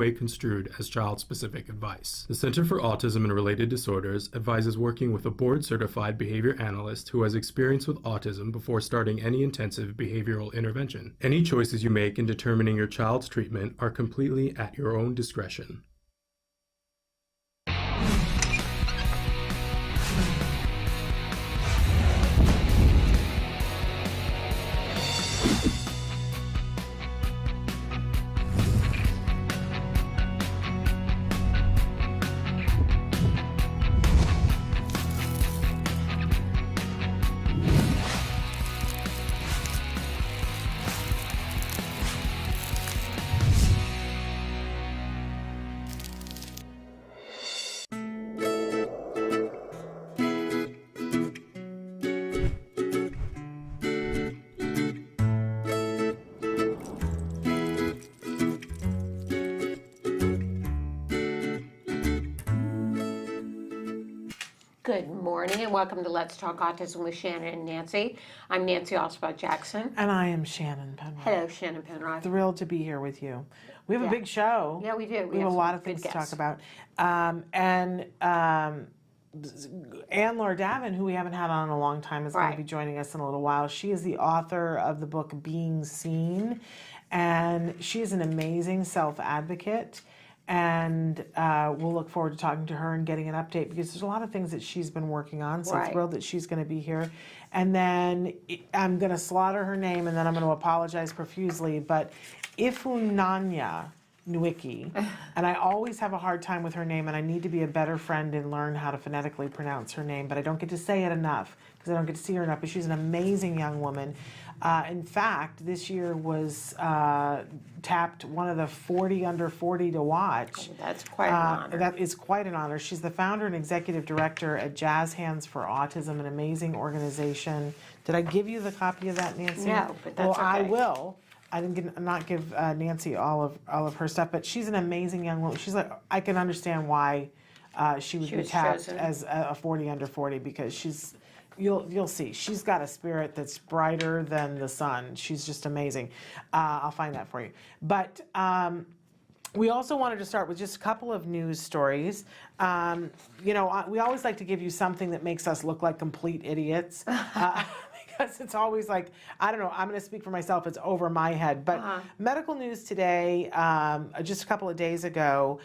way construed as child-specific advice. The Center for Autism and Related Disorders advises working with a board-certified behavior analyst who has experience with autism before starting any intensive behavioral intervention. Any choices you make in determining your child's treatment are completely at your own discretion. Good morning and welcome to Let's Talk Autism with Shannon and Nancy. I'm Nancy Oswald-Jackson. And I am Shannon Penrod. Hello, Shannon Penrod. Thrilled to be here with you. We have a big show. Yeah, we do. We have a lot of things to talk about. Anlor Davin, who we haven't had on in a long time, is going to be joining us in a little while. She is the author of the book Being Seen, and she is an amazing self-advocate. And we'll look forward to talking to her and getting an update because there's a lot of things that she's been working on. So thrilled that she's going to be here. And then I'm going to slaughter her name and then I'm going to apologize profusely. But Ifunanya Nweke, and I always have a hard time with her name, and I need to be a better friend and learn how to phonetically pronounce her name. But I don't get to say it enough because I don't get to see her enough. But she's an amazing young woman. In fact, this year was tapped one of the 40 under 40 to watch. Oh, that's quite an honor. That is quite an honor. She's the founder and executive director at Jazz Hands for Autism, an amazing organization. Did I give you the copy of that, Nancy? No, but that's okay. I will. I didn't not give Nancy all of her stuff, but she's an amazing young woman. She's like, I can understand why she would be tapped chosen as a 40 under 40 because she's. You'll see. She's got a spirit that's brighter than the sun. She's just amazing. I'll find that for you. But we also wanted to start with just a couple of news stories. We always like to give you something that makes us look like complete idiots. Because it's always like, I don't know, I'm going to speak for myself, it's over my head. But medical news today, just a couple of days ago,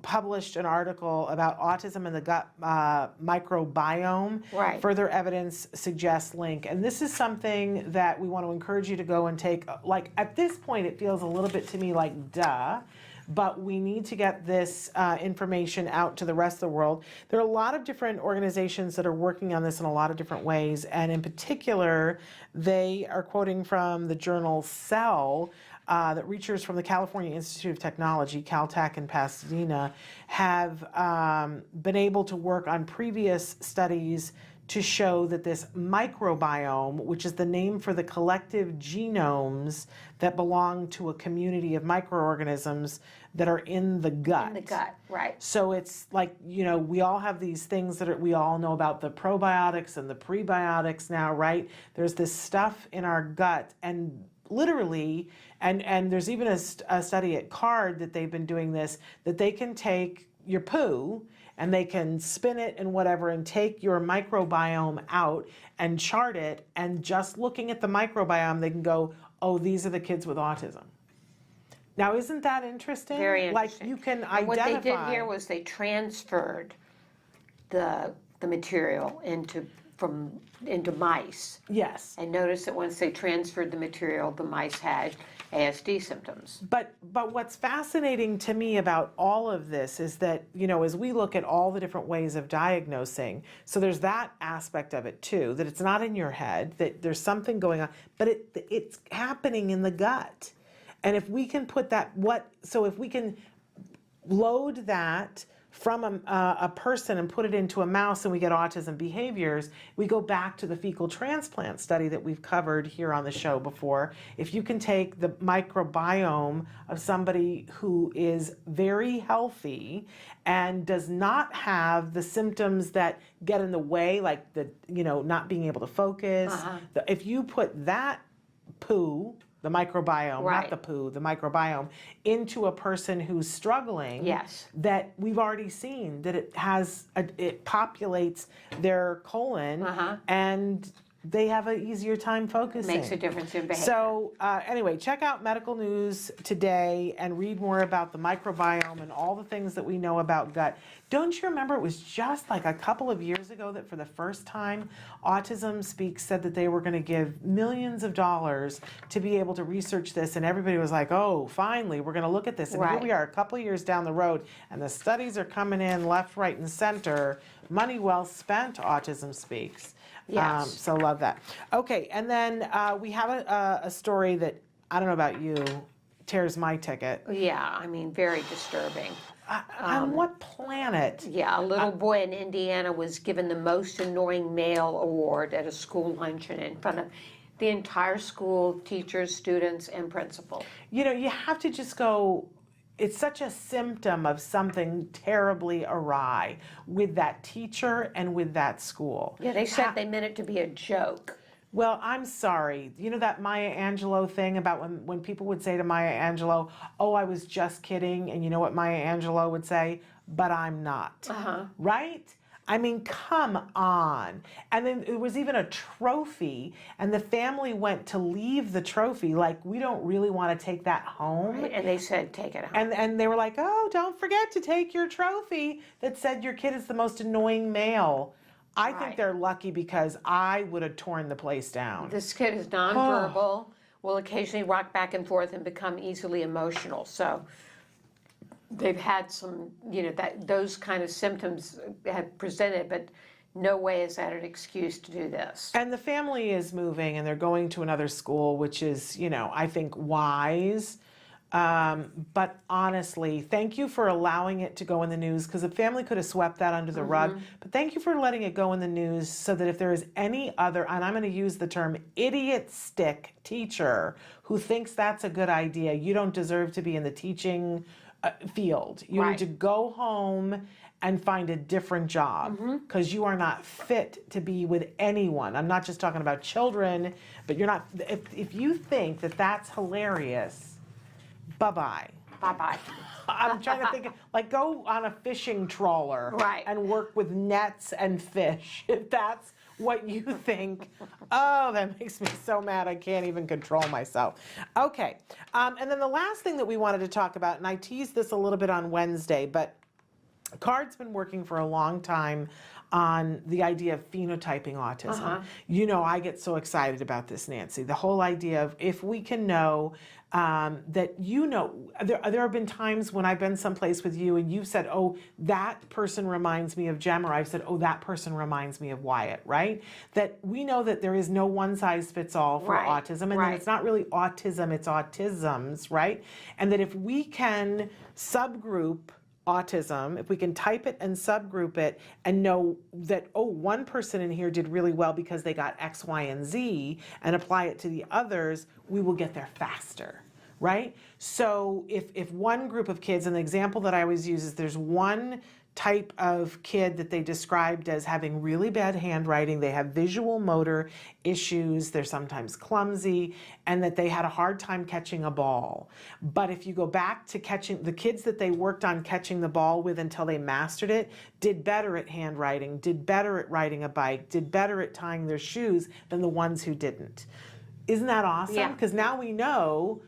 published an article about autism and the gut microbiome. Right. Further evidence suggests link. And this is something that we want to encourage you to go and take. Like, at this point, it feels a little bit to me like duh. But we need to get this information out to the rest of the world. There are a lot of different organizations that are working on this in a lot of different ways. And in particular, they are quoting from the journal Cell, that researchers from the California Institute of Technology, Caltech in Pasadena, have been able to work on previous studies to show that this microbiome, which is the name for the collective genomes that belong to a community of microorganisms that are in the gut. In the gut, right. So it's like, we all have these things that we all know about, the probiotics and the prebiotics now, right? There's this stuff in our gut, and literally, and there's even a study at CARD that they've been doing this, that they can take your poo and they can spin it and whatever and take your microbiome out and chart it, and just looking at the microbiome, they can go, oh, these are the kids with autism. Now, isn't that interesting? Very interesting. Like, you can and identify. What they did here was they transferred the material into mice. Yes. And notice that once they transferred the material, the mice had ASD symptoms. But what's fascinating to me about all of this is that, as we look at all the different ways of diagnosing, so there's that aspect of it too, that it's not in your head, that there's something going on, but it's happening in the gut. And if we can put if we can load that from a person and put it into a mouse and we get autism behaviors, we go back to the fecal transplant study that we've covered here on the show before. If you can take the microbiome of somebody who is very healthy and does not have the symptoms that get in the way, like not being able to focus, if you put that poo the microbiome, Right. not the poo, the microbiome, into a person who's struggling, Yes. that we've already seen that it populates their colon, and they have an easier time focusing. Makes a difference in behavior. So anyway, check out Medical News today and read more about the microbiome and all the things that we know about gut. Don't you remember it was just like a couple of years ago that for the first time, Autism Speaks said that they were going to give millions of dollars to be able to research this, and everybody was like, oh, finally, we're going to look at this. And here Right. we are a couple of years down the road, and the studies are coming in left, right, and center. Money well spent, Autism Speaks. Yes. So love that. Okay, and then we have a story that, I don't know about you, tears my ticket. Yeah, I mean, very disturbing. On what planet? Yeah, a little boy in Indiana was given the most annoying male award at a school luncheon in front of the entire school, teachers, students, and principal. You know, you have to just go, it's such a symptom of something terribly awry with that teacher and with that school. Yeah, they said they meant it to be a joke. Well, I'm sorry. You know that Maya Angelou thing about when people would say to Maya Angelou, oh, I was just kidding. And you know what Maya Angelou would say? But I'm not. Right? I mean, come on. And then it was even a trophy, and the family went to leave the trophy like, we don't really want to take that home. And they said, take it home. And they were like, oh, don't forget to take your trophy that said your kid is the most annoying male. I think Right. they're lucky because I would have torn the place down. This kid is nonverbal, will occasionally rock back and forth and become easily emotional. So they've had some, those kind of symptoms have presented, but no way is that an excuse to do this. And the family is moving and they're going to another school, which is, I think wise. But honestly, thank you for allowing it to go in the news, because the family could have swept that under the rug. But thank you for letting it go in the news so that if there is any other, and I'm going to use the term idiot stick teacher who thinks that's a good idea, you don't deserve to be in the teaching field. You Right. need to go home and find a different job, because you are not fit to be with anyone. I'm not just talking about children, but you're not, if you think that that's hilarious, bye-bye. Bye-bye. I'm trying to think, like, go on a fishing trawler Right. and work with nets and fish, if that's what you think. Oh, that makes me so mad I can't even control myself. Okay, and then the last thing that we wanted to talk about, and I teased this a little bit on Wednesday, but CARD's been working for a long time on the idea of phenotyping autism. I get so excited about this, Nancy. The whole idea of if we can know that there have been times when I've been someplace with you and you've said, oh, that person reminds me of Jem, or I've said, oh, that person reminds me of Wyatt, right? That we know that there is no one size fits all for Right, autism, and that it's not really autism, it's autisms, right? And that if we can subgroup autism, if we can type it and subgroup it and know that, oh, one person in here did really well because they got X, Y, and Z, and apply it to the others, we will get there faster, right? So if one group of kids, and the example that I always use is there's one type of kid that they described as having really bad handwriting, they have visual motor issues, they're sometimes clumsy, and that they had a hard time catching a ball. But if you go back to catching, the kids that they worked on catching the ball with until they mastered it, did better at handwriting, did better at riding a bike, did better at tying their shoes than the ones who didn't. Isn't that awesome? Yeah. Because now we know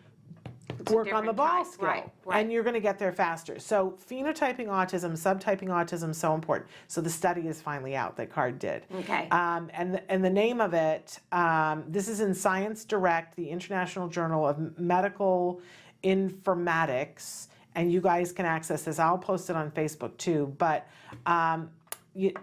work on the different ball type, skill, right. and you're going to get there faster. So phenotyping autism, subtyping autism, so important. So the study is finally out that CARD did. Okay. And the name of it, this is in Science Direct, the International Journal of Medical Informatics, and you guys can access this. I'll post it on Facebook too. But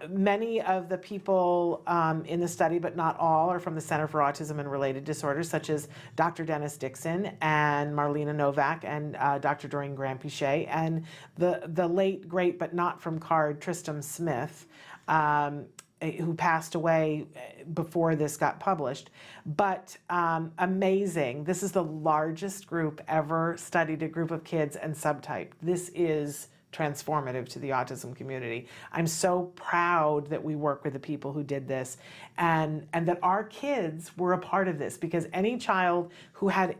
many of the people in the study, but not all, are from the Center for Autism and Related Disorders, such as Dr. Dennis Dixon and Marlena Novak and Dr. Doreen Graham-Pichet, and the late, great, but not from CARD, Tristram Smith, who passed away before this got published. But amazing. This is the largest group ever studied a group of kids and subtyped. This is transformative to the autism community. I'm so proud that we work with the people who did this, and that our kids were a part of this, because any child who had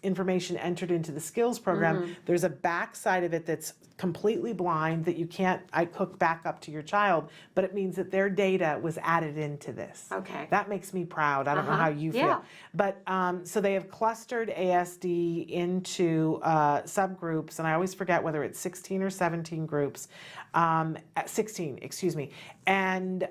information entered into the skills program, there's a back side of it that's completely blind that you can't hook back up to your child, but it means that their data was added into this. Okay. That makes me proud. I don't know how you feel. Yeah. But so they have clustered ASD into subgroups, and I always forget whether it's 16 or 17 groups. 16, excuse me. And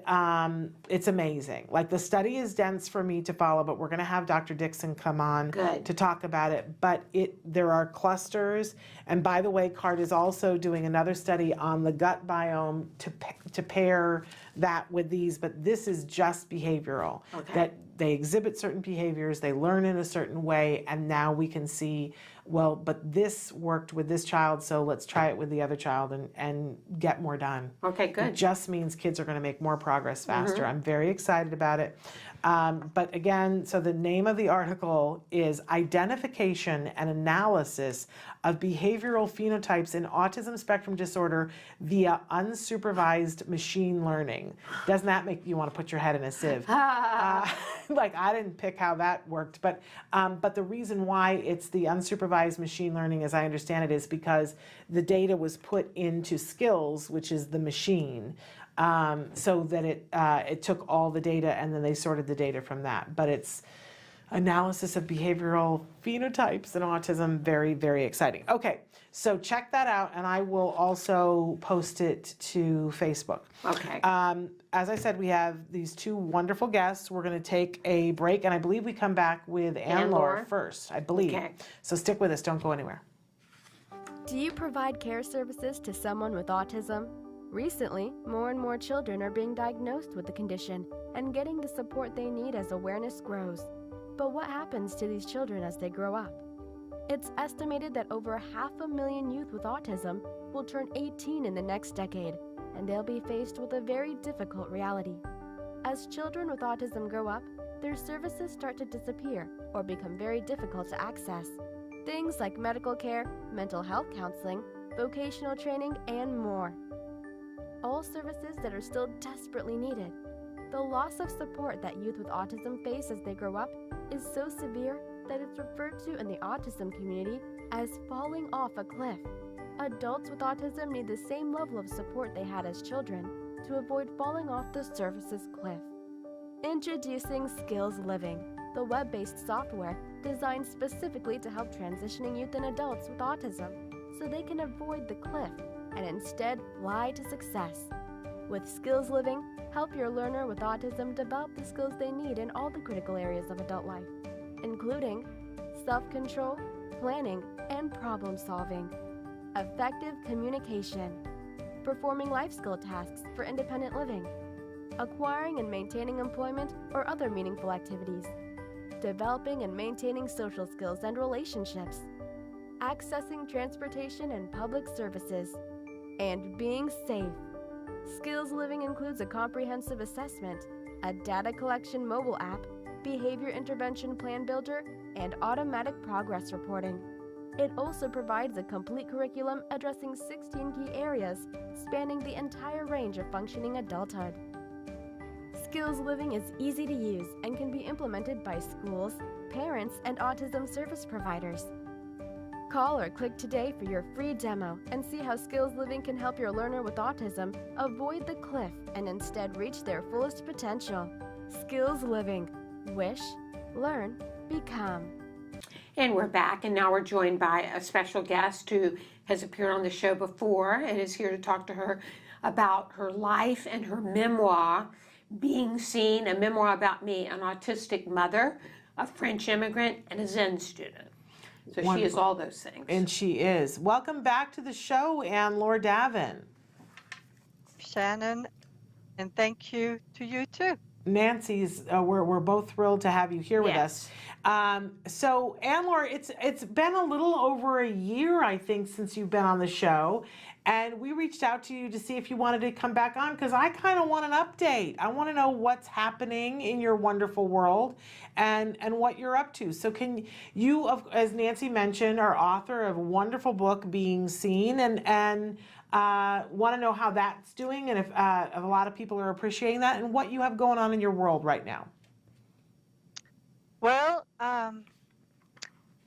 it's amazing. Like, the study is dense for me to follow, but we're going to have Dr. Dixon come on to talk about it. But there are clusters. And by the way, CART is also doing another study on the gut biome to pair that with these, but this is just behavioral. That they exhibit certain behaviors, they learn in a certain way, and now we can see, well, but this worked with this child, so let's try it with the other child and get more done. Okay, good. It just means kids are going to make more progress faster. I'm very excited about it. But again, so the name of the article is Identification and Analysis of Behavioral Phenotypes in Autism Spectrum Disorder via Unsupervised Machine Learning. Doesn't that make you want to put your head in a sieve? Like, I didn't pick how that worked, but the reason why it's the unsupervised machine learning, as I understand it, is because the data was put into skills, which is the machine, so that it took all the data and then they sorted the data from that. But it's analysis of behavioral phenotypes in autism, very, very exciting. Okay, so check that out, and I will also post it to Facebook. Okay. As I said, we have these two wonderful guests. We're going to take a break, and I believe we come back with Anlor first, I believe. Okay. So stick with us. Don't go anywhere. Do you provide care services to someone with autism? Recently, more and more children are being diagnosed with the condition and getting the support they need as awareness grows. But what happens to these children as they grow up? It's estimated that over 500,000 youth with autism will turn 18 in the next decade, and they'll be faced with a very difficult reality. As children with autism grow up, their services start to disappear or become very difficult to access. Things like medical care, mental health counseling, vocational training, and more. All services that are still desperately needed. The loss of support that youth with autism face as they grow up is so severe that it's referred to in the autism community as falling off a cliff. Adults with autism need the same level of support they had as children to avoid falling off the services cliff. Introducing Skills Living, the web-based software designed specifically to help transitioning youth and adults with autism so they can avoid the cliff and instead fly to success. With Skills Living, help your learner with autism develop the skills they need in all the critical areas of adult life, including self-control, planning, and problem-solving, effective communication, performing life skill tasks for independent living, acquiring and maintaining employment or other meaningful activities, developing and maintaining social skills and relationships, accessing transportation and public services, and being safe. Skills Living includes a comprehensive assessment, a data collection mobile app, behavior intervention plan builder, and automatic progress reporting. It also provides a complete curriculum addressing 16 key areas spanning the entire range of functioning adulthood. Skills Living is easy to use and can be implemented by schools, parents, and autism service providers. Call or click today for your free demo and see how Skills Living can help your learner with autism avoid the cliff and instead reach their fullest potential. Skills Living. Wish, learn, become. And we're back, and now we're joined by a special guest who has appeared on the show before and is here to talk to her about her life and her memoir, Being Seen, a memoir about me, an autistic mother, a French immigrant, and a Zen student. So she is all those things. And she is. Welcome back to the show, Anlor Davin. Shannon, and thank you to you too. Nancy's, we're both thrilled to have you here with us. So Anlor, it's been a little over a year, I think, since you've been on the show, and we reached out to you to see if you wanted to come back on because I kind of want an update. I want to know what's happening in your wonderful world and what you're up to. So can you, as Nancy mentioned, are author of a wonderful book, Being Seen, and want to know how that's doing and if a lot of people are appreciating that and what you have going on in your world right now. Well,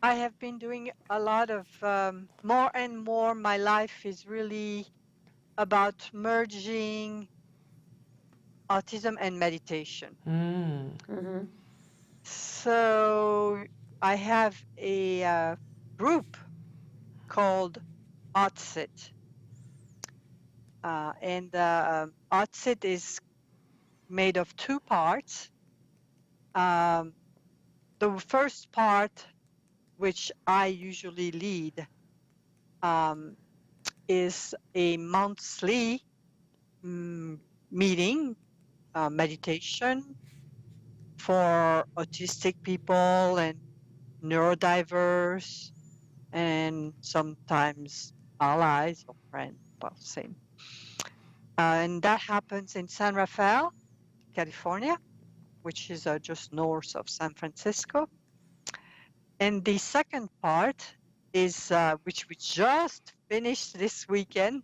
I have been doing a lot of more and more. My life is really about merging autism and meditation. Mm-hmm. So I have a group called Autistic. And Autistic is made of two parts. The first part, which I usually lead, is a monthly meeting, meditation for autistic people and neurodiverse and sometimes allies or friends, well, same. And that happens in San Rafael, California, which is just north of San Francisco. And the second part is, which we just finished this weekend,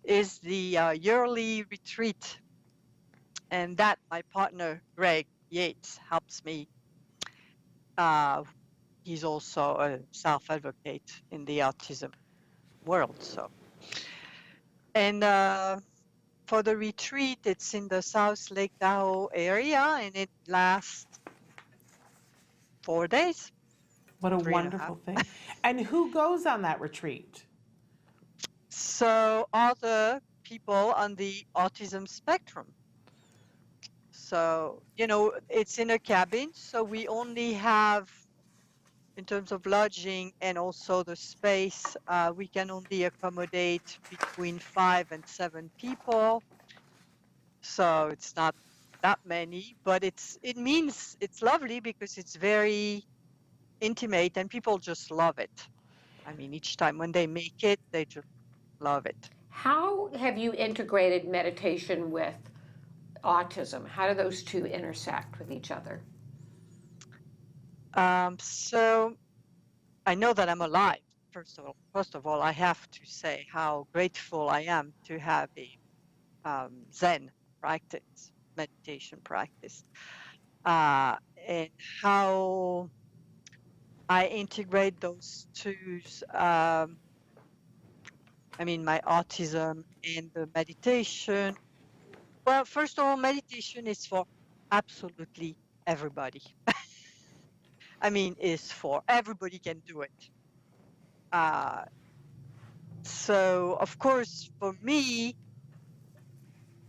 is the yearly retreat. And that my partner, Greg Yates, helps me. He's also a self-advocate in the autism world. So, and for the retreat, it's in the South Lake Tahoe area, and it lasts 4 days. What a wonderful thing. And who goes on that retreat? So all the people on the autism spectrum. So, you know, it's in a cabin, so we only have, in terms of lodging and also the space, we can only accommodate between 5 and 7 people. So it's not that many, but it means it's lovely because it's very intimate and people just love it. I mean, each time when they make it, they just love it. How have you integrated meditation with autism? How do those two intersect with each other? So I know that I'm alive. First of all, I have to say how grateful I am to have a Zen practice, meditation practice, and how I integrate those two. I mean, my autism and the meditation. Well, first of all, meditation is for absolutely everybody. I mean, is for everybody can do it. So, of course, for me,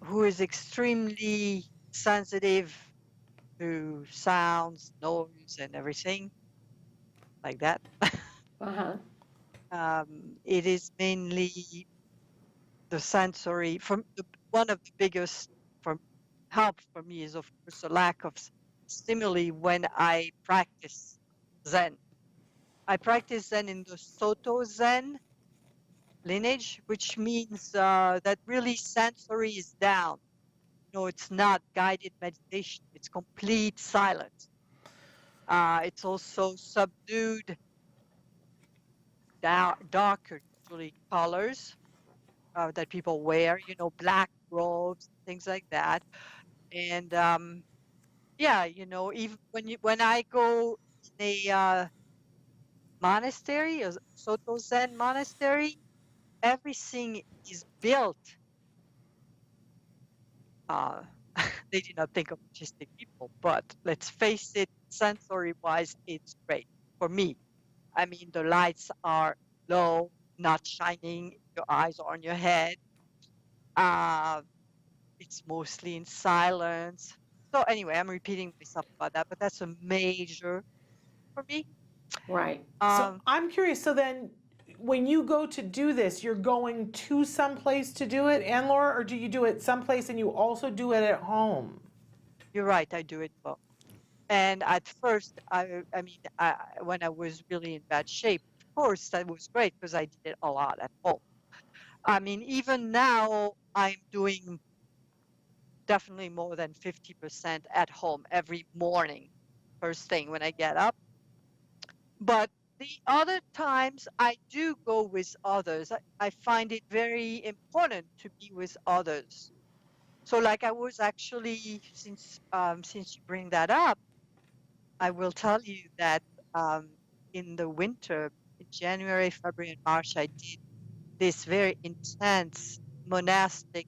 who is extremely sensitive to sounds, noise, and everything like that, it is mainly the sensory. One of the biggest help for me is, of course, the lack of stimuli when I practice Zen. I practice Zen in the Soto Zen lineage, which means that really sensory is down. You know, it's not guided meditation. It's complete silence. It's also subdued, darker, usually colors that people wear, you know, black robes, things like that. And yeah, you know, even when I go in a monastery, a Soto Zen monastery, everything is built. They did not think of autistic people, but let's face it, sensory-wise, it's great for me. I mean, the lights are low, not shining, your eyes are on your head. It's mostly in silence. So anyway, I'm repeating myself about that, but that's a major for me. Right. So I'm curious, so then when you go to do this, you're going to someplace to do it, Anlor, or do you do it someplace and you also do it at home? You're right, I do it both. And at first, when I was really in bad shape, of course, that was great because I did it a lot at home. I mean, even now, I'm doing definitely more than 50% at home every morning, first thing when I get up. But the other times I do go with others. I find it very important to be with others. So like I was actually, since you bring that up, I will tell you that in the winter, in January, February, and March, I did this very intense monastic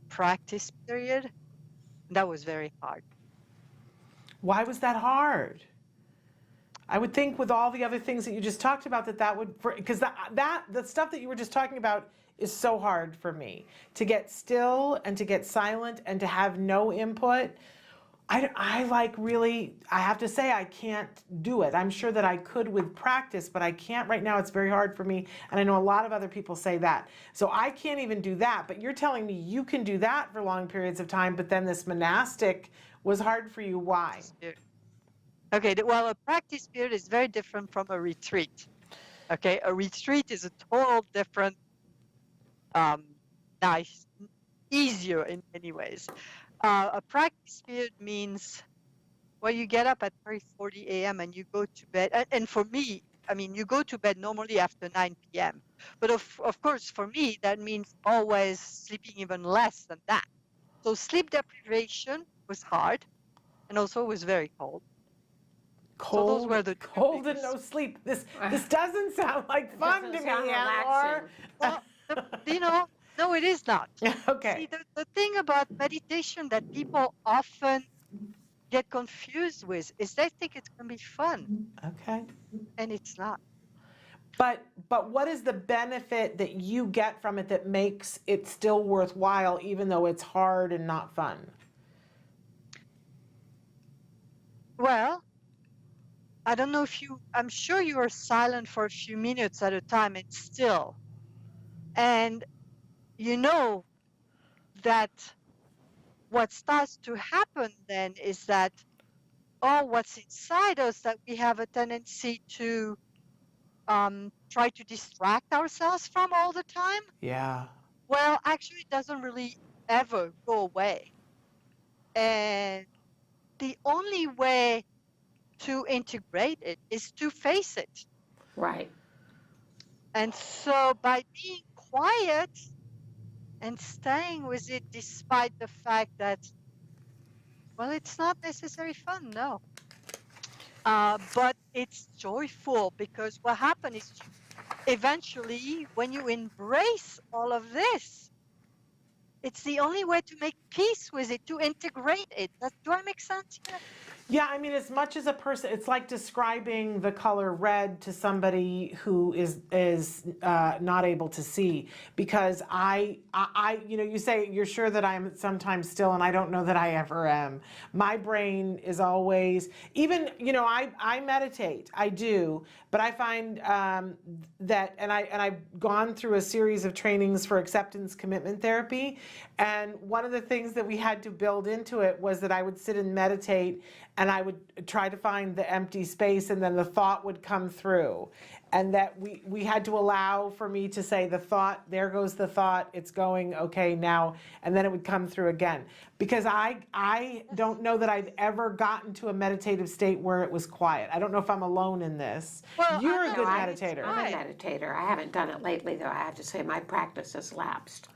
practice period. And that was very hard. Why was that hard? I would think with all the other things that you just talked about that would, because the stuff that you were just talking about is so hard for me. To get still and to get silent and to have no input, I have to say I can't do it. I'm sure that I could with practice, but I can't right now. It's very hard for me. And I know a lot of other people say that. So I can't even do that. But you're telling me you can do that for long periods of time, but then this monastic was hard for you. Why? Okay, well, a practice period is very different from a retreat. Okay, a retreat is a total different, nice, easier in many ways. A practice period means, well, you get up at 3:40 a.m. and you go to bed. And for me, I mean, you go to bed normally after 9 p.m. But of course, for me, that means always sleeping even less than that. So sleep deprivation was hard, and also was very cold. Cold, so those were the cold and no sleep. This doesn't sound like fun to me, Anlor. Well, no, it is not. Okay. See, the thing about meditation that people often get confused with is they think it's going to be fun. Okay. And it's not. But what is the benefit that you get from it that makes it still worthwhile, even though it's hard and not fun? Well, I don't know I'm sure you are silent for a few minutes at a time and still. And you know that what starts to happen then is that what's inside us that we have a tendency to try to distract ourselves from all the time. Yeah. Well, actually, it doesn't really ever go away. And the only way to integrate it is to face it. Right. And so by being quiet and staying with it despite the fact that, well, it's not necessarily fun, no. But it's joyful because what happens is eventually when you embrace all of this, it's the only way to make peace with it, to integrate it. Do I make sense here? Yeah, I mean, as much as a person, it's like describing the color red to somebody who is not able to see. Because you say you're sure that I'm sometimes still, and I don't know that I ever am. My brain is always, even, I meditate, I do, but I find that, and I've gone through a series of trainings for acceptance commitment therapy, and one of the things that we had to build into it was that I would sit and meditate, and I would try to find the empty space, and then the thought would come through. And that we had to allow for me to say the thought, there goes the thought, it's going, okay, now, and then it would come through again. Because I don't know that I've ever gotten to a meditative state where it was quiet. I don't know if I'm alone in this. Well, You're a good meditator. I'm a meditator. I haven't done it lately, though. I have to say my practice has lapsed.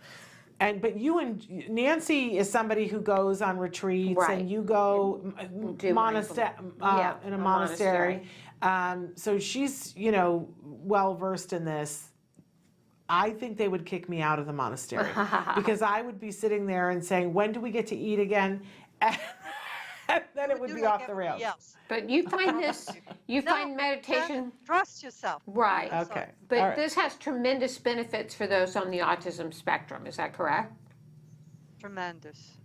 But you and Nancy is somebody who goes on retreats, Right. and you go in a monastery. So she's, well versed in this. I think they would kick me out of the monastery because I would be sitting there and saying, "When do we get to eat again?" And then it would be off the rails. But you find find meditation. Trust yourself. Right. Okay. But All right. this has tremendous benefits for those on the autism spectrum. Is that correct? Tremendous.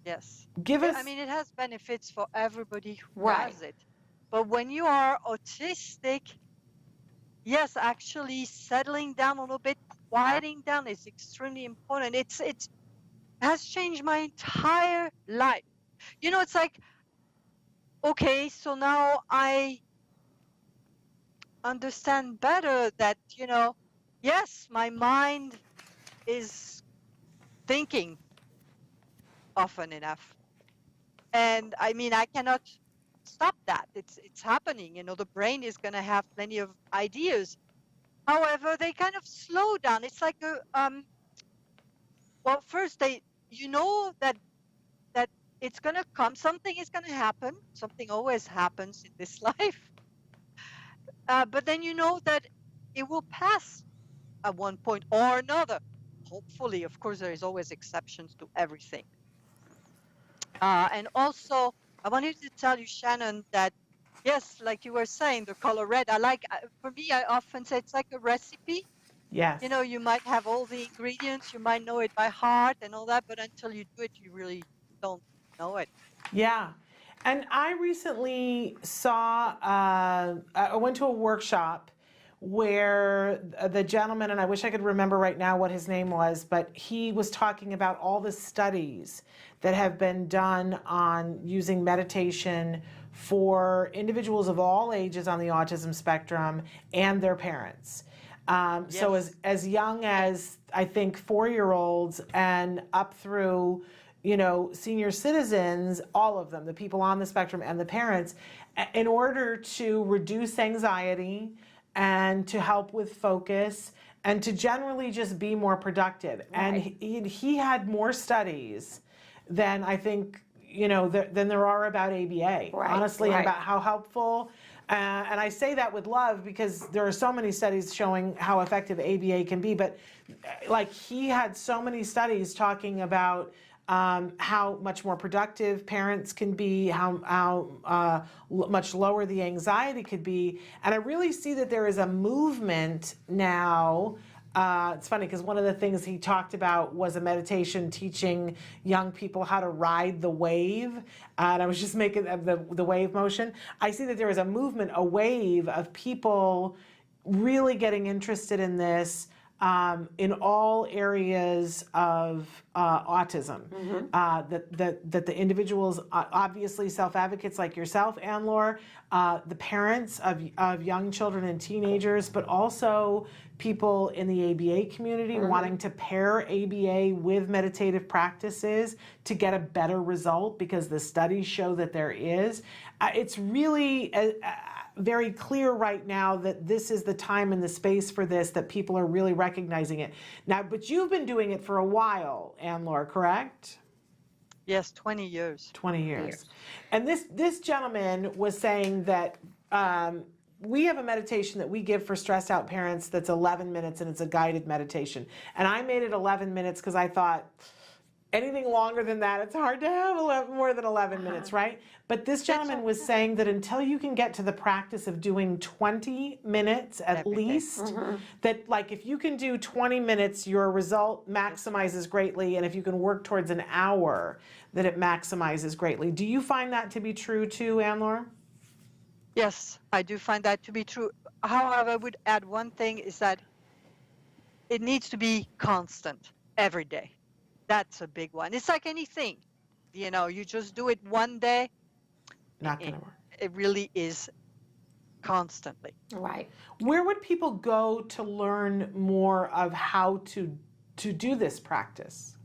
Yes. Give us. I mean, it has benefits for everybody who Right. has it. But when you are autistic, yes, actually settling down a little bit, quieting down is extremely important. It has changed my entire life. It's like, okay, so now I understand better that, yes, my mind is thinking often enough. And I mean, I cannot stop that. It's happening. The brain is going to have plenty of ideas. However, they kind of slow down. It's like well, first that it's going to come. Something is going to happen. Something always happens in this life. But then you know that it will pass at one point or another. Hopefully, of course, there is always exceptions to everything. And also, I wanted to tell you, Shannon, that yes, like you were saying, the color red, for me, I often say it's like a recipe. Yes. You might have all the ingredients, you might know it by heart and all that, but until you do it, you really don't know it. Yeah. And I recently saw, I went to a workshop where the gentleman, and I wish I could remember right now what his name was, but he was talking about all the studies that have been done on using meditation for individuals of all ages on the autism spectrum and their parents. So as young as, I think, 4-year-olds and up through, senior citizens, all of them, the people on the spectrum and the parents, in order to reduce anxiety and to help with focus and to generally just be more productive. Right. And he had more studies than I think, than there are about ABA, right, honestly, right. And about how helpful. And I say that with love because there are so many studies showing how effective ABA can be. But like he had so many studies talking about how much more productive parents can be, how much lower the anxiety could be. And I really see that there is a movement now. It's funny because one of the things he talked about was a meditation teaching young people how to ride the wave. And I was just making the wave motion. I see that there is a movement, a wave of people really getting interested in this. In all areas of autism, that the individuals, obviously self-advocates like yourself, Anlor, the parents of young children and teenagers, but also people in the ABA community wanting to pair ABA with meditative practices to get a better result because the studies show that there is. It's really very clear right now that this is the time and the space for this, that people are really recognizing it. Now, but you've been doing it for a while, Anlor, correct? Yes, 20 years. 20 years. And this gentleman was saying that we have a meditation that we give for stressed out parents that's 11 minutes and it's a guided meditation. And I made it 11 minutes because I thought, anything longer than that, it's hard to have more than 11 minutes, right? But this gentleman was saying that until you can get to the practice of doing 20 minutes at least, that like if you can do 20 minutes, your result maximizes greatly. And if you can work towards an hour, that it maximizes greatly. Do you find that to be true too, Anlor? Yes, I do find that to be true. However, I would add one thing is that it needs to be constant every day. That's a big one. It's like anything, you just do it one day. Not going to work. It really is constantly. Right. Where would people go to learn more of how to do this practice?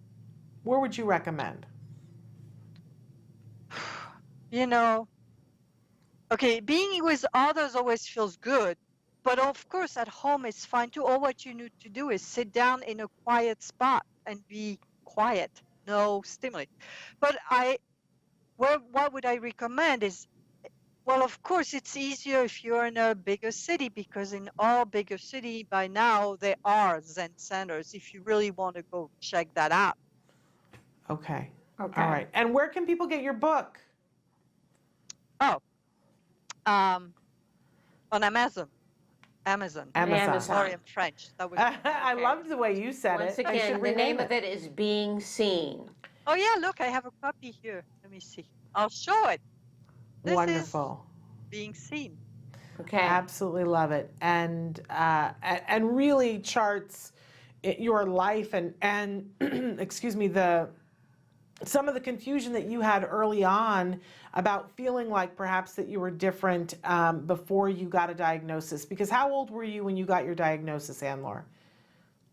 Where would you recommend? Okay, being with others always feels good, but of course at home it's fine too. All what you need to do is sit down in a quiet spot and be quiet, no stimuli. But what would I recommend is, well, of course it's easier if you're in a bigger city, because in all bigger city by now there are Zen centers if you really want to go check that out. Okay. All right. And where can people get your book? On Amazon. Sorry, I'm French. That was I loved the way you said Once it. again, the name of it is Being Seen. Oh yeah, look, I have a copy here. Let me see. I'll show it. This Wonderful. Is Being Seen. Okay. Absolutely love it, and really charts your life and excuse me, the some of the confusion that you had early on about feeling like perhaps that you were different before you got a diagnosis. Because how old were you when you got your diagnosis, Anlor?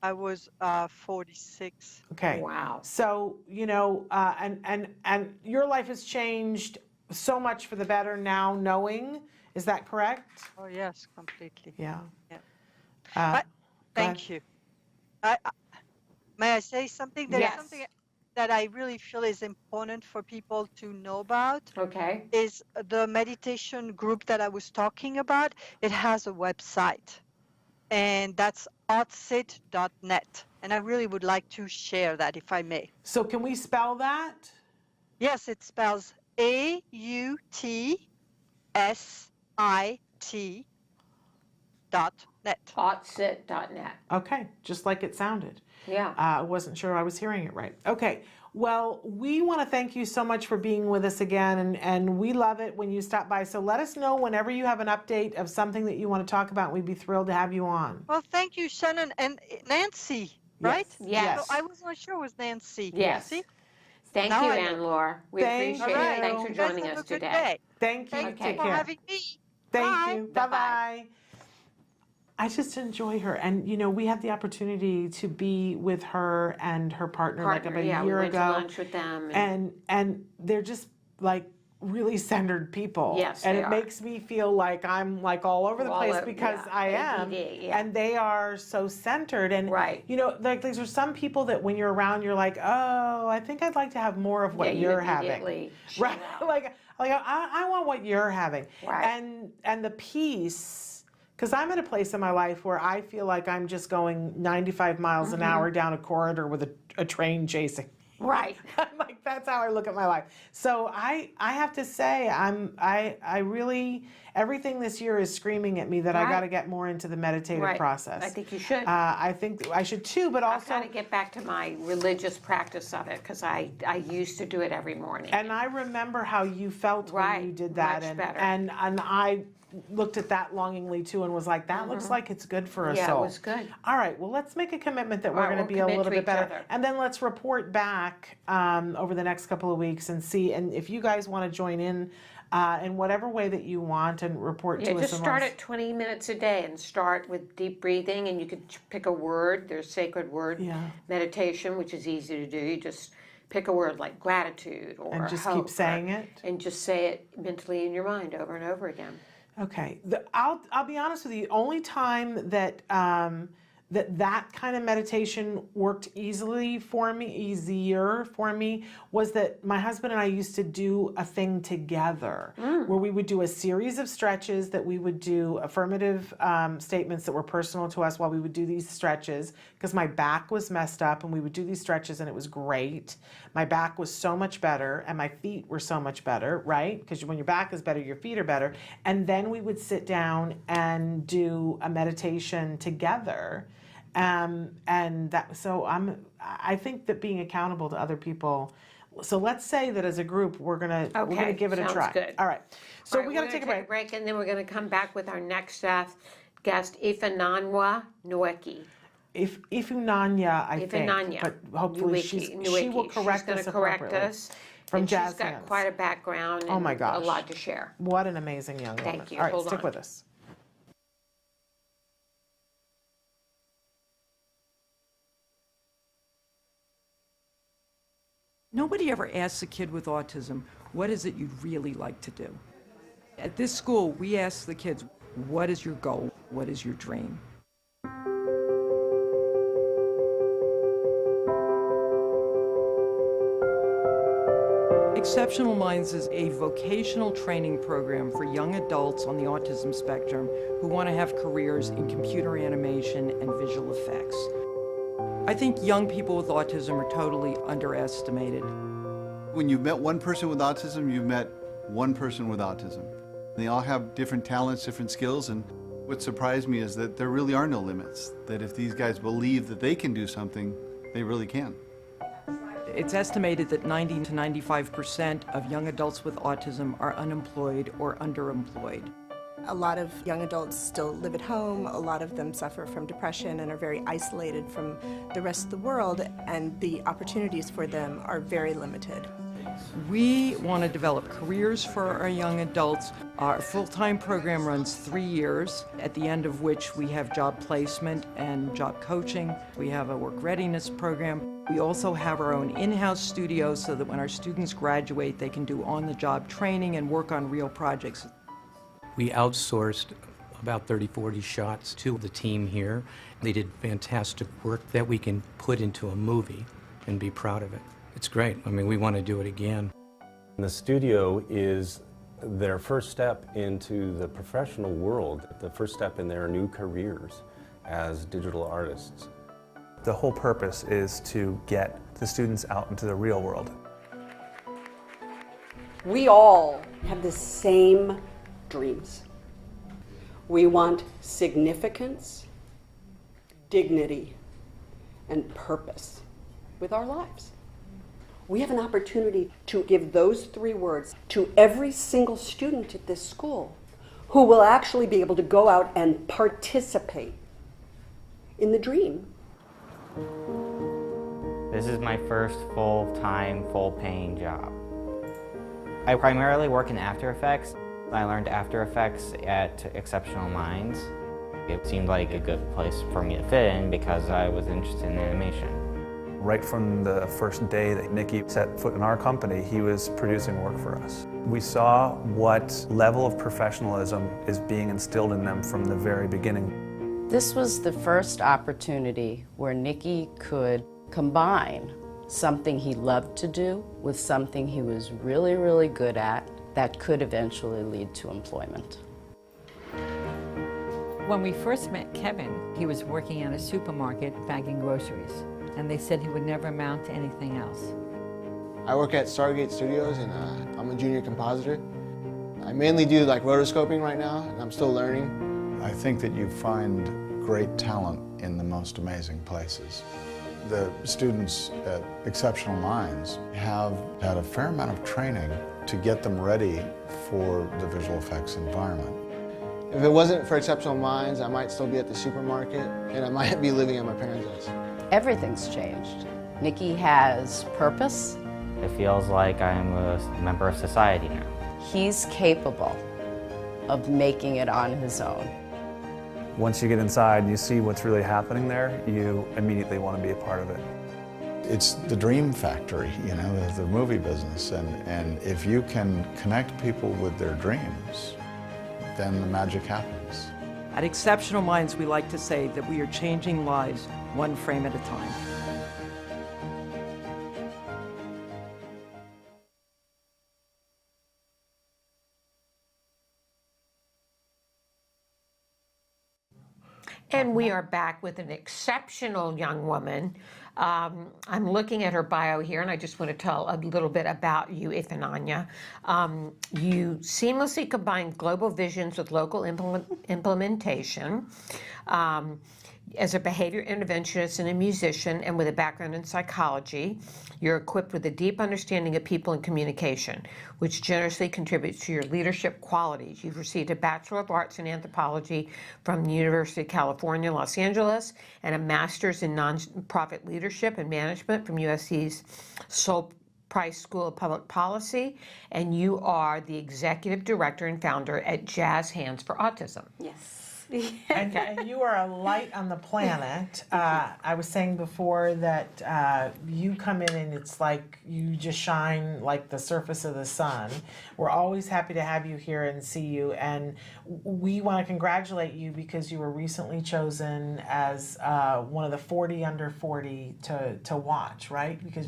I was 46. Okay. Wow. So, and your life has changed so much for the better now knowing, is that correct? Oh, yes, completely. Yeah. Yeah. Go Thank you. May I say something? There is Yes. something that I really feel is important for people to know about. Okay. Is the meditation group that I was talking about. It has a website, and that's autistic.net. And I really would like to share that, if I may. So can we spell that? Yes, it spells autistic.net. Autistic.net. Okay, just like it sounded. Yeah. I wasn't sure I was hearing it right. Okay, well, we want to thank you so much for being with us again, and we love it when you stop by. So let us know whenever you have an update of something that you want to talk about. We'd be thrilled to have you on. Well, thank you, Shannon and Nancy, right? Yes. So I was not sure it was Nancy. Yes. See? Thank Now you, I know. Anlor. We Thank appreciate you. it. Thanks for You guys joining have us a good today. day. Thank you. Thank Okay. you for having me. Thank Bye. you. Bye-bye. Bye-bye. I just enjoy her. And, we had the opportunity to be with her and her partner like about a yeah, year we went ago. to lunch with them. And they're just like really centered people. Yes, and they it are. makes me feel like I'm like all over the All place over, because yeah, I am. ADD, yeah. And they are so centered. And Right. like these are some people that when you're around, you're like, oh, I think I'd like to have more of what Yeah, you you're having. immediately shut Right. out. like I want what you're having. Right. And the peace. Because I'm at a place in my life where I feel like I'm just going 95 miles an hour down a corridor with a train chasing. Right. I'm like, that's how I look at my life. So I have to say, I really, everything this year is screaming at me that I Right. got to get more into the meditative Right. process. I think you should. I think I should too, but I've also. got to get back to my religious practice of it because I used to do it every morning. And I remember how you felt Right, when you did that, much better. and I looked at that longingly too, and was like, that looks like it's good for us Yeah, it all. was good. All right, well, let's make a commitment that we're All right, going to we'll be a commit little to bit each better, other. and then let's report back over the next couple of weeks and see. And if you guys want to join in whatever way that you want, and report Yeah, to us. just and start let us- at 20 minutes a day and start with deep breathing, and you could pick a word. There's sacred word Yeah. meditation, which is easy to do. You just pick a word like gratitude or And just hope keep saying it. and just say it mentally in your mind over and over again. Okay, I'll be honest with you. The only time that that kind of meditation worked easier for me, was that my husband and I used to do a thing together where we would do a series of stretches, that we would do affirmative statements that were personal to us while we would do these stretches, because my back was messed up, and we would do these stretches and it was great. My back was so much better and my feet were so much better, right? Because when your back is better, your feet are better. And then we would sit down and do a meditation together. And that, so I think that being accountable to other people. So let's say that as a group, we're gonna give it a sounds try. good. All right. So All right, we gotta we're take a gonna break. and then we're going to come back with our next guest, Ifunanya Nweke. Ifunanya, I think, Ifunanya but hopefully Nweke. she will correct She's gonna us correct appropriately. us. From and jazz she's got hands. quite a background and Oh my gosh. a lot to share. What an amazing young woman. Thank you. All right, Hold stick on. with us. Nobody ever asks a kid with autism, what is it you'd really like to do? At this school, we ask the kids, what is your goal? What is your dream? Exceptional Minds is a vocational training program for young adults on the autism spectrum who want to have careers in computer animation and visual effects. I think young people with autism are totally underestimated. When you've met one person with autism, you've met one person with autism. They all have different talents, different skills, and what surprised me is that there really are no limits, that if these guys believe that they can do something, they really can. It's estimated that 90 to 95% of young adults with autism are unemployed or underemployed. A lot of young adults still live at home. A lot of them suffer from depression and are very isolated from the rest of the world, and the opportunities for them are very limited. We want to develop careers for our young adults. Our full-time program runs 3 years, at the end of which we have job placement and job coaching. We have a work readiness program. We also have our own in-house studio so that when our students graduate, they can do on-the-job training and work on real projects. We outsourced about 30-40 shots to the team here. They did fantastic work that we can put into a movie and be proud of it. It's great. I mean, we want to do it again. The studio is their first step into the professional world, the first step in their new careers as digital artists. The whole purpose is to get the students out into the real world. We all have the same dreams. We want significance, dignity, and purpose with our lives. We have an opportunity to give those 3 words to every single student at this school who will actually be able to go out and participate in the dream. This is my first full-time, full-paying job. I primarily work in After Effects. I learned After Effects at Exceptional Minds. It seemed like a good place for me to fit in because I was interested in animation. Right from the first day that Nicky set foot in our company, he was producing work for us. We saw what level of professionalism is being instilled in them from the very beginning. This was the first opportunity where Nicky could combine something he loved to do with something he was really, really good at that could eventually lead to employment. When we first met Kevin, he was working at a supermarket bagging groceries, and they said he would never amount to anything else. I work at Stargate Studios, and I'm a junior compositor. I mainly do like rotoscoping right now, and I'm still learning. I think that you find great talent in the most amazing places. The students at Exceptional Minds have had a fair amount of training to get them ready for the visual effects environment. If it wasn't for Exceptional Minds, I might still be at the supermarket, and I might be living at my parents' house. Everything's changed. Nicky has purpose. It feels like I'm a member of society now. He's capable of making it on his own. Once you get inside and you see what's really happening there, you immediately want to be a part of it. It's the dream factory, you know, the movie business, and if you can connect people with their dreams, then the magic happens. At Exceptional Minds, we like to say that we are changing lives one frame at a time. And we are back with an exceptional young woman. I'm looking at her bio here, and I just want to tell a little bit about you, Ifunanya. You seamlessly combine global visions with local implementation. As a behavior interventionist and a musician, and with a background in psychology, you're equipped with a deep understanding of people and communication, which generously contributes to your leadership qualities. You've received a Bachelor of Arts in Anthropology from the University of California, Los Angeles, and a Master's in Nonprofit Leadership and Management from USC's Sol Price School of Public Policy, and you are the Executive Director and Founder at Jazz Hands for Autism. Yes. And you are a light on the planet. I was saying before that you come in and it's like you just shine like the surface of the sun. We're always happy to have you here and see you, and we want to congratulate you because you were recently chosen as one of the 40 under 40 to watch, right? Because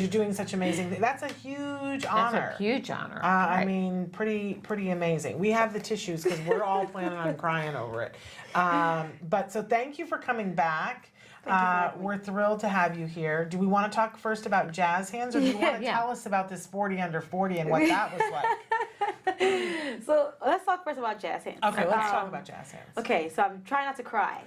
you're doing such amazing things. That's a huge honor. That's a huge honor. Right. I mean, pretty amazing. We have the tissues because we're all planning on crying over it. But so thank you for coming back. We're thrilled to have you here. Do we want to talk first about Jazz Hands, or do you want to tell us about this 40 under 40 and what that was like? So let's talk first about Jazz Hands. Okay, let's talk about Jazz Hands. Okay, so I'm trying not to cry.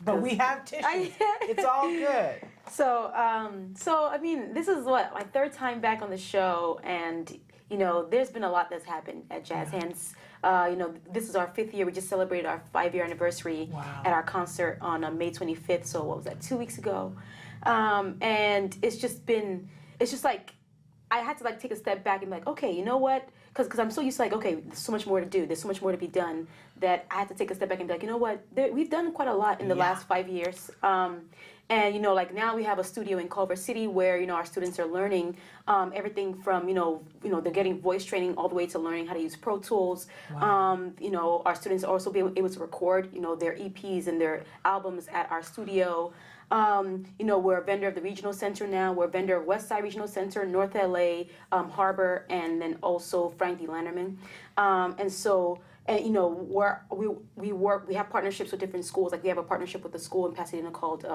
But we have tissues. It's all good. So I mean, this is what, my 3rd time back on the show, and you know, there's been a lot that's happened at Jazz Hands. This is our 5th year. We just celebrated our 5-year anniversary at our concert on May 25th. So what was that, 2 weeks ago? And it's just like, I had to like take a step back and be like, okay, you know what? Because I'm so used to like, okay, there's so much more to do. There's so much more to be done that I had to take a step back and be like, you know what? We've done quite a lot in the last 5 years. And, like now we have a studio in Culver City where, our students are learning everything from, they're getting voice training all the way to learning how to use Pro Tools. Wow. Our students are also being able to record, their EPs and their albums at our studio. We're a vendor of the Regional Center now. We're a vendor of West Side Regional Center, North LA, Harbor, and then also Frank D. Landerman. We have partnerships with different schools. Like we have a partnership with a school in Pasadena called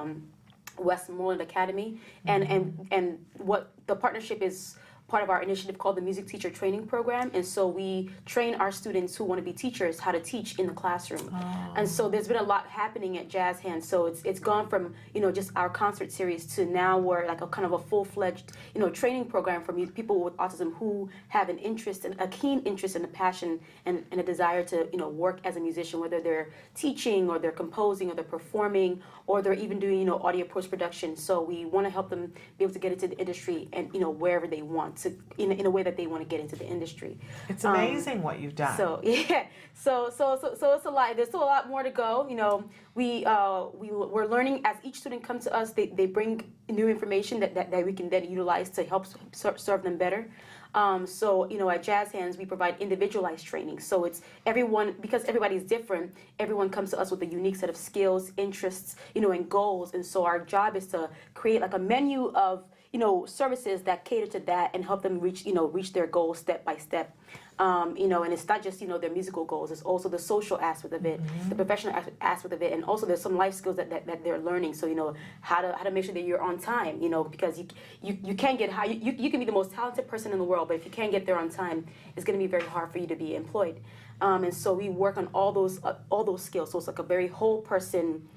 Westmoreland Academy, and what the partnership is part of our initiative called the Music Teacher Training Program. And so we train our students who want to be teachers how to teach in the classroom. Oh. And so there's been a lot happening at Jazz Hands. So it's gone from, just our concert series to now we're like a kind of a full-fledged, training program for people with autism who have an interest, and a keen interest and a passion and a desire to, work as a musician, whether they're teaching or they're composing or they're performing or they're even doing, audio post-production. So we want to help them be able to get into the industry and, wherever they want to, in a way that they want to get into the industry. It's amazing what you've done. So yeah, so it's a lot. There's still a lot more to go. We're learning as each student comes to us. They bring new information that we can then utilize to help serve them better. At Jazz Hands, we provide individualized training. So it's everyone, because everybody's different, everyone comes to us with a unique set of skills, interests, and goals. And so our job is to create like a menu of, services that cater to that and help them reach their goals step by step. And it's not just, their musical goals, it's also the social aspect of it, the professional aspect of it, and also there's some life skills that they're learning. So, how to make sure that you're on time, because you can't get high. You can be the most talented person in the world, but if you can't get there on time, it's going to be very hard for you to be employed. And so we work on all those skills. So it's like a very whole person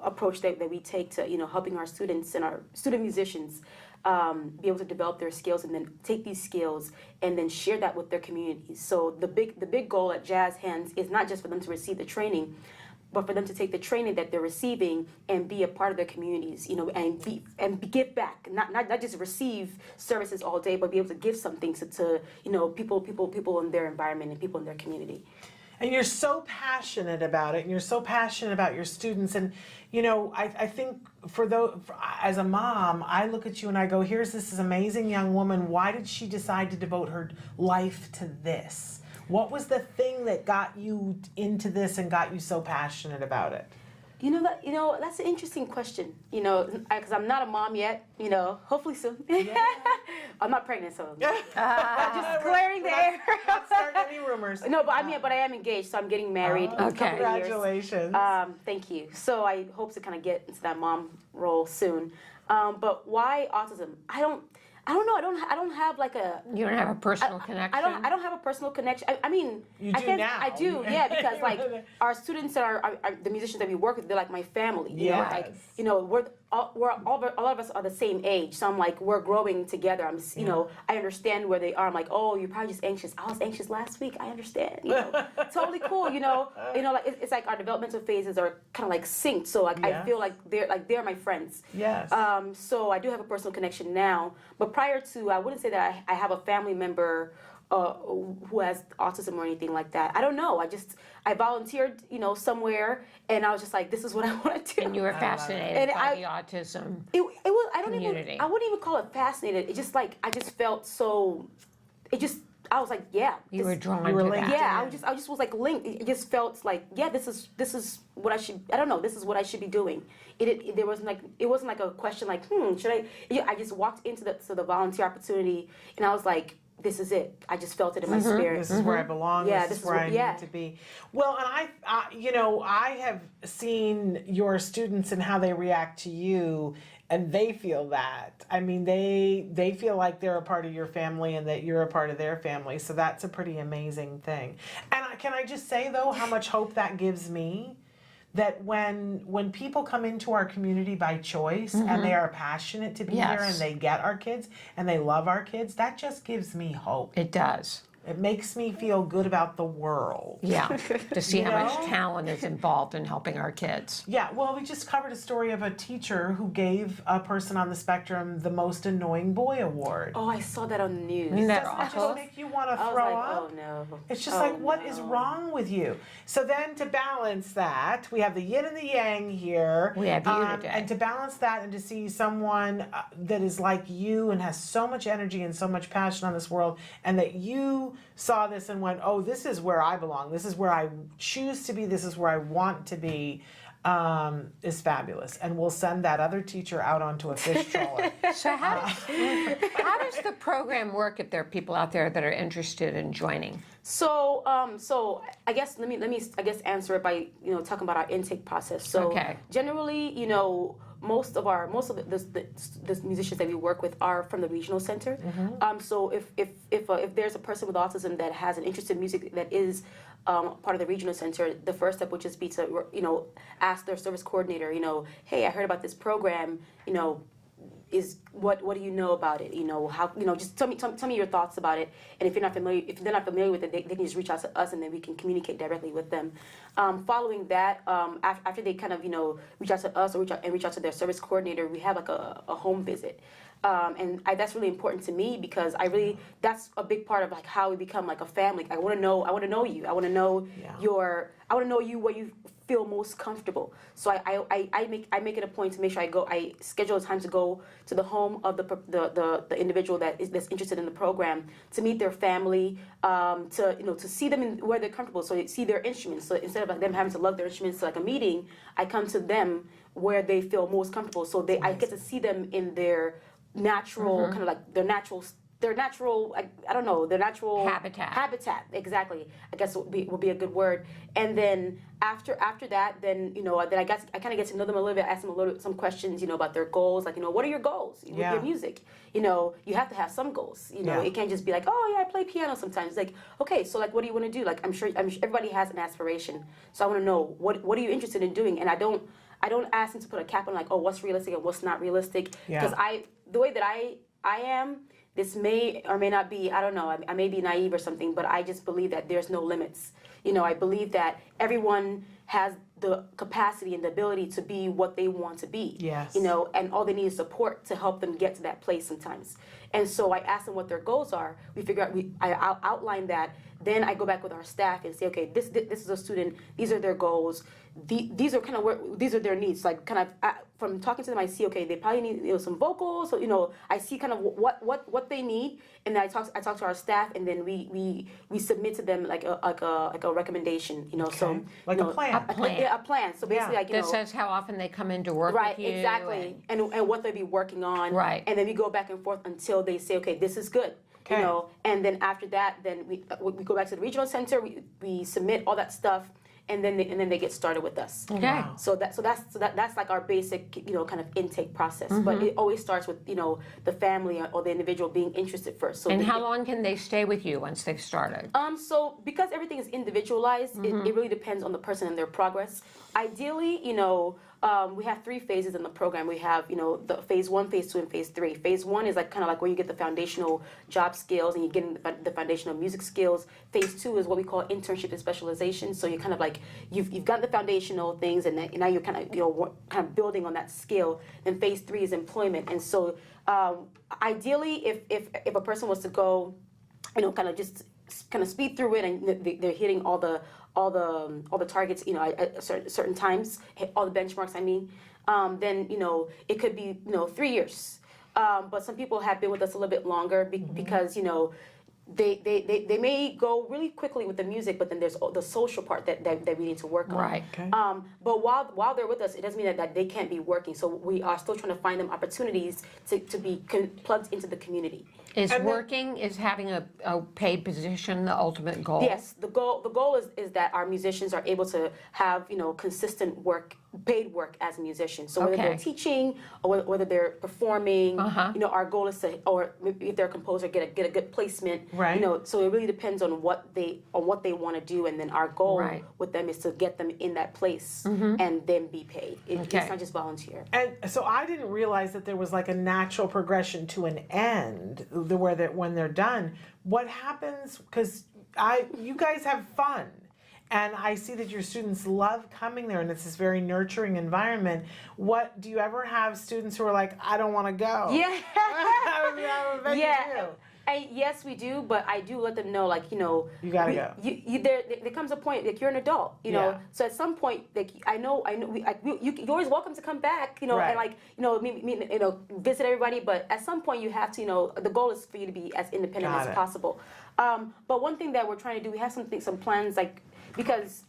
approach that we take to, helping our students and our student musicians be able to develop their skills and then take these skills and then share that with their communities. So the big goal at Jazz Hands is not just for them to receive the training, but for them to take the training that they're receiving and be a part of their communities, and give back, not just receive services all day, but be able to give something to people in their environment and people in their community. And you're so passionate about it, and you're so passionate about your students. And, I think as a mom, I look at you and I go, here's this amazing young woman. Why did she decide to devote her life to this? What was the thing that got you into this and got you so passionate about it? That's an interesting question, because I'm not a mom yet, hopefully soon. Yeah. I'm not pregnant, so just clearing the air. Not starting any rumors. No, but I am engaged, so I'm getting married in a couple of years. Congratulations. Thank you. So I hope to kind of get into that mom role soon. But why autism? I don't know. I don't have like a. You don't have a personal connection. I don't have a personal connection. I mean, you do now. I do, yeah, because like our students that are the musicians that we work with, they're like my family. Yes. All of us are the same age, so I'm like we're growing together. I understand where they are. I'm like, oh, you're probably just anxious. I was anxious last week. I understand. Totally cool. Like it's like our developmental phases are kind of like synced. So like I feel like they're my friends. Yes. So I do have a personal connection now, but prior to, I wouldn't say that I have a family member who has autism or anything like that. I don't know. I volunteered, somewhere, and I was just like, this is what I want to do. And you were fascinated by the autism community. I wouldn't even call it fascinated. It just like I just felt so. I was like, yeah. You were drawn to that. Yeah, I just was like linked. It just felt like, yeah, this is what I should. I don't know. This is what I should be doing. It wasn't like a question like, should I? I just walked into the volunteer opportunity, and I was like, this is it. I just felt it in my spirit. This is where I belong. Yeah, this is where I need to be. Well, and I have seen your students and how they react to you, and they feel that. I mean, they feel like they're a part of your family and that you're a part of their family. So that's a pretty amazing thing. And can I just say, though, how much hope that gives me? That when people come into our community by choice and they are passionate to be here and they get our kids and they love our kids, that just gives me hope. It does. It makes me feel good about the world. Yeah, to see You how much know? talent is involved in helping our kids. Yeah, well, we just covered a story of a teacher who gave a person on the spectrum the most annoying boy award. Oh, I saw that on the news. Isn't that Doesn't it awful? just make you want to I was throw like, up? oh no. It's just Oh, like, what is no. wrong with you? So then to balance that, we have the yin and the yang here. We have you today. And to balance that and to see someone that is like you and has so much energy and so much passion on this world, and that you saw this and went, oh, this is where I belong. This is where I choose to be. This is where I want to be. Is fabulous, and we'll send that other teacher out onto a fish trawler. So how does the program work if there are people out there that are interested in joining? So, so I guess let me answer it by talking about our intake process. So Okay. generally, most of the musicians that we work with are from the regional center. So if there's a person with autism that has an interest in music that is part of the regional center, the first step would just be to ask their service coordinator, hey, I heard about this program, is what do you know about it? How just tell me your thoughts about it. And if they're not familiar with it, they can just reach out to us, and then we can communicate directly with them. Following that, after they kind of reach out to us or reach out to their service coordinator, we have like a home visit. And that's really important to me because that's a big part of like how we become like a family. I want to know you. I want to know you where you feel most comfortable. So I make it a point to make sure I schedule a time to go to the home of the individual that's interested in the program, to meet their family, to see them where they're comfortable, so they see their instruments. So instead of like them having to lug their instruments to like a meeting, I come to them where they feel most comfortable. So I get to see them in their natural kind of like their natural their natural habitat, exactly, I guess would be a good word. And then after that, then then I guess I kind of get to know them a little bit, ask them some questions about their goals, like what are your goals with your music. You have to have some goals. It can't just be like, oh yeah, I play piano sometimes. It's like, okay, so like what do you want to do? Like I'm sure everybody has an aspiration, so I want to know what are you interested in doing. And I don't ask them to put a cap on like, oh, what's realistic and what's not realistic, because the way that I am, this may or may not be, I don't know, I may be naive or something, but I just believe that there's no limits. I believe that everyone has the capacity and the ability to be what they want to be. Yes. And all they need is support to help them get to that place sometimes. And so I ask them what their goals are. We figure out, I'll outline that. Then I go back with our staff and say, okay, this is a student. These are their goals. These are kind of these are their needs. Like kind of from talking to them, I see, okay, they probably need some vocals. So I see kind of what they need, and then I talk to our staff, and then we submit to them like a recommendation. Okay. So like a plan. A plan. So basically, like that says how often they come in to work with you. Right, exactly, and what they'll be working on. Right. And then we go back and forth until they say, okay, this is good. Okay. And then after that, then we go back to the regional center. We submit all that stuff, and then they get started with us. Okay. Wow. So that's like our basic kind of intake process. But it always starts with the family or the individual being interested first. So and how long can they stay with you once they've started? So because everything is individualized, it really depends on the person and their progress. Ideally, we have 3 phases in the program. We have, the phase 1, phase 2, and phase 3. Phase 1 is like kind of like where you get the foundational job skills and you get the foundational music skills. Phase 2 is what we call internship and specialization. So you're kind of like you've got the foundational things, and now you're kind of building on that skill. Then phase 3 is employment. And so ideally, if a person was to go, kind of just kind of speed through it, and they're hitting all the targets, at certain times, hit all the benchmarks, then, it could be, 3 years. But some people have been with us a little bit longer because, they may go really quickly with the music, but then there's the social part that we need to work on. Right. Okay. But while they're with us, it doesn't mean that they can't be working. So we are still trying to find them opportunities to be plugged into the community. Is having a paid position the ultimate goal? Yes, the goal is that our musicians are able to have consistent work paid work as a musician. So whether they're teaching or whether they're performing, our goal is to, or maybe if they're a composer, get a good placement. Right. So it really depends on what they want to do, and then our goal with them is to get them in that place and then be paid. It's not just volunteer. And so I didn't realize that there was like a natural progression to an end, where that when they're done, what happens? Because you guys have fun. And I see that your students love coming there, and it's this very nurturing environment. What do you ever have students who are like, I don't want to go? Yeah. I bet you do. And yes, we do, but I do let them know, like, you gotta go. There comes a point, like, you're an adult, know. So at some point, like, you're always welcome to come back, and like, visit everybody. But at some point, you have to, the goal is for you to be as independent as possible. But one thing that we're trying to do, we have some plans, like, because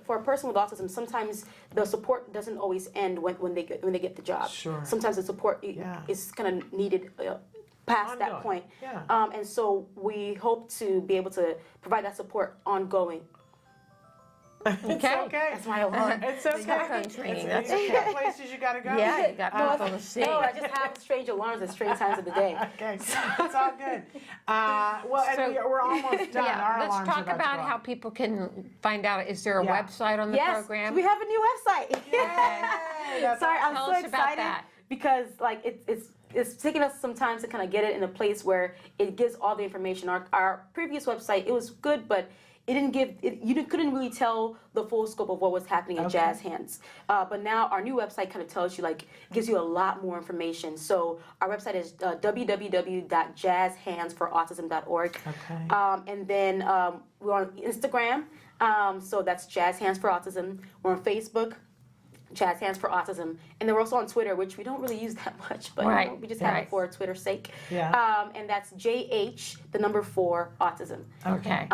for a person with autism, sometimes the support doesn't always end when they get the job. Sure. Sometimes the support is kind of needed past that point. Yeah. And so we hope to be able to provide that support ongoing. It's okay. That's my alarm. It's okay. Phone training. That's You okay. got places you gotta go. Yeah, you got people to see. No, I just have strange alarms at strange times of the day. Okay, it's all good. And we're almost done. Our let's alarms are talk to about go how off. people can find out. Is there a website on the program? Yes, we have a new website. That's Sorry, I'm Tell so us about excited that. because like it's taken us some time to kind of get it in a place where it gives all the information. Our previous website, it was good, but it didn't give, you couldn't really tell the full scope of what was happening at Jazz Hands. But now our new website kind of tells you, like, gives you a lot more information. So our website is www.jazzhandsforautism.org. Okay. And then we're on Instagram, so that's Jazz Hands for Autism. We're on Facebook, Jazz Hands for Autism, and then we're also on Twitter, which we don't really use that much, but we just have it for Twitter's sake. Yeah. And that's JH4 Autism. Okay.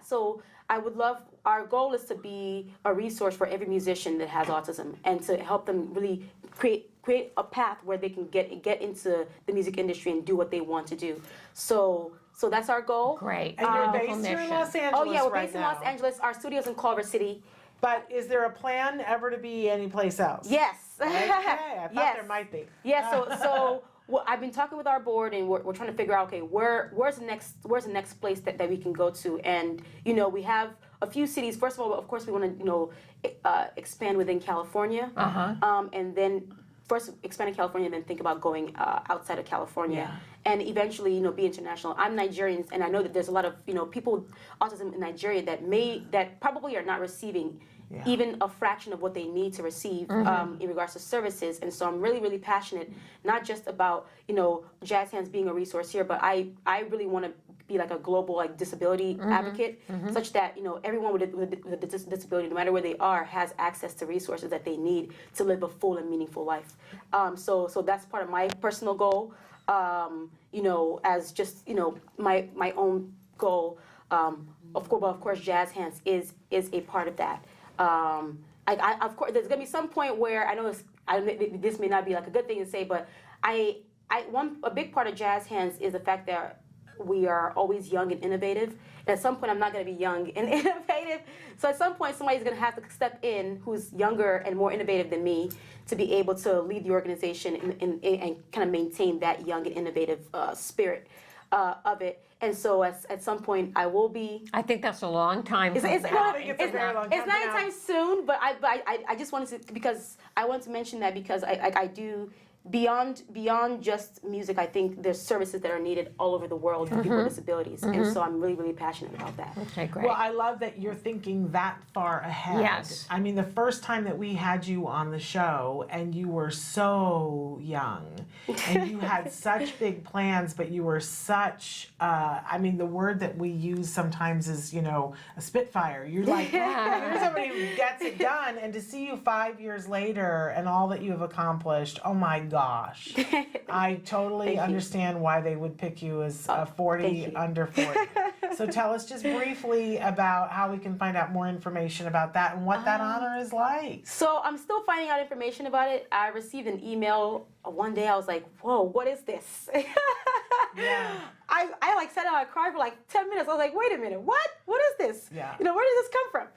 So I would love. Our goal is to be a resource for every musician that has autism, and to help them really create a path where they can get into the music industry and do what they want to do. So that's our goal. Great. And you're based here in Los Angeles. Oh yeah, we're right based in now. Los Angeles. Our studio's in Culver City. But is there a plan ever to be anyplace else? Yes. Okay, I thought there might be. Yeah. So well, I've been talking with our board, and we're trying to figure out, okay, where's the next place that we can go to, and we have a few cities. First of all, of course, we want to expand within California, and then first expand in California, and then think about going outside of California. And eventually, be international. I'm Nigerian, and I know that there's a lot of, people with autism in Nigeria that probably are not receiving even a fraction of what they need to receive in regards to services. And so I'm really, really passionate, not just about, Jazz Hands being a resource here, but I really want to be like a global disability advocate, such that everyone with a disability, no matter where they are, has access to resources that they need to live a full and meaningful life. So that's part of my personal goal. As just my own goal. Of course, Jazz Hands is a part of that. Of course, there's gonna be some point where I know this may not be like a good thing to say, but a big part of Jazz Hands is the fact that we are always young and innovative. And at some point, I'm not going to be young and innovative. So at some point, somebody's going to have to step in who's younger and more innovative than me to be able to lead the organization and kind of maintain that young and innovative spirit of it. And so at some point, I will be. I think that's a long time. It's a very long time. It's not anytime soon, but I just wanted to, because I want to mention that because I do. Beyond just music, I think there's services that are needed all over the world for people with disabilities, and so I'm really, really passionate about that. Okay, great. Well, I love that you're thinking that far ahead. Yes. I mean, the first time that we had you on the show, and you were so young, and you had such big plans, but you were such, the word that we use sometimes is, a spitfire. You're like, you're somebody who gets it done, and to see you 5 years later and all that you have accomplished, oh my gosh. I totally understand why they would pick you as a 40 under 40. So tell us just briefly about how we can find out more information about that and what that honor is like. So I'm still finding out information about it. I received an email one day. I was like, whoa, what is this? I sat down, I cried for 10 minutes. I was like, wait a minute, what? What is this? Yeah. Where does this come from?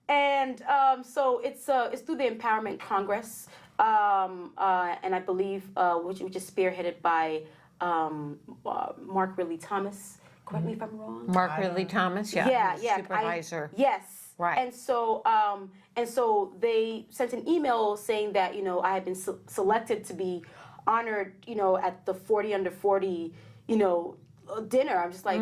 And so it's through the Empowerment Congress, and I believe which is spearheaded by Mark Ridley Thomas. Correct me if I'm wrong. Mark Ridley Thomas, yeah, supervisor. Yes. Right. And so they sent an email saying that I had been selected to be honored at the 40 under 40 dinner. I'm just like,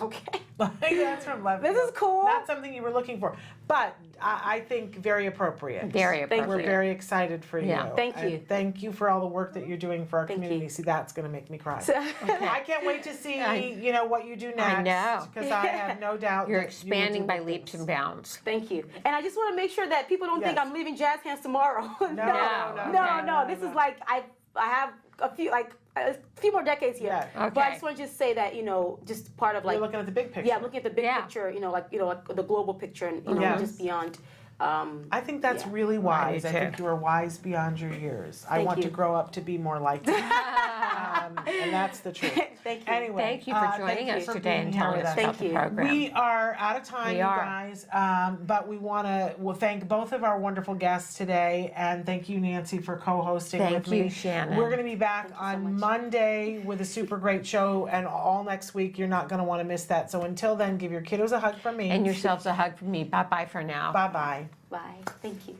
okay. That's from Love. This is cool. Not something you were looking for, but I think very appropriate. Very appropriate. We're very excited for you. Yeah. Thank you. And thank you for all the work that you're doing for our community. See, that's going to make me cry. I can't wait to see what you do next. I know. Because I have no doubt You're that expanding you by leaps and bounds. Thank you. And I just want to make sure that people don't think I'm leaving jazz hands tomorrow. No. This is like I have a few more decades here. Yeah. But I just want to just say that just part of like You're looking at the big picture. Yeah, I'm looking at the big picture. Like the global picture, and just beyond. I think that's really wise. I think you are wise beyond your years. I want to grow up to be more like you. And that's the truth. Thank you. Anyway, Thank you for joining us today and telling us about the program. We are out of time, you guys, but we want to thank both of our wonderful guests today, and thank you, Nancy, for co-hosting with me. Thank you, Shannon. We're going to be back on Monday with a super great show, and all next week. You're not going to want to miss that. So until then, give your kiddos a hug from me. And yourselves a hug from me. Bye-bye for now. Bye-bye. Bye. Thank you.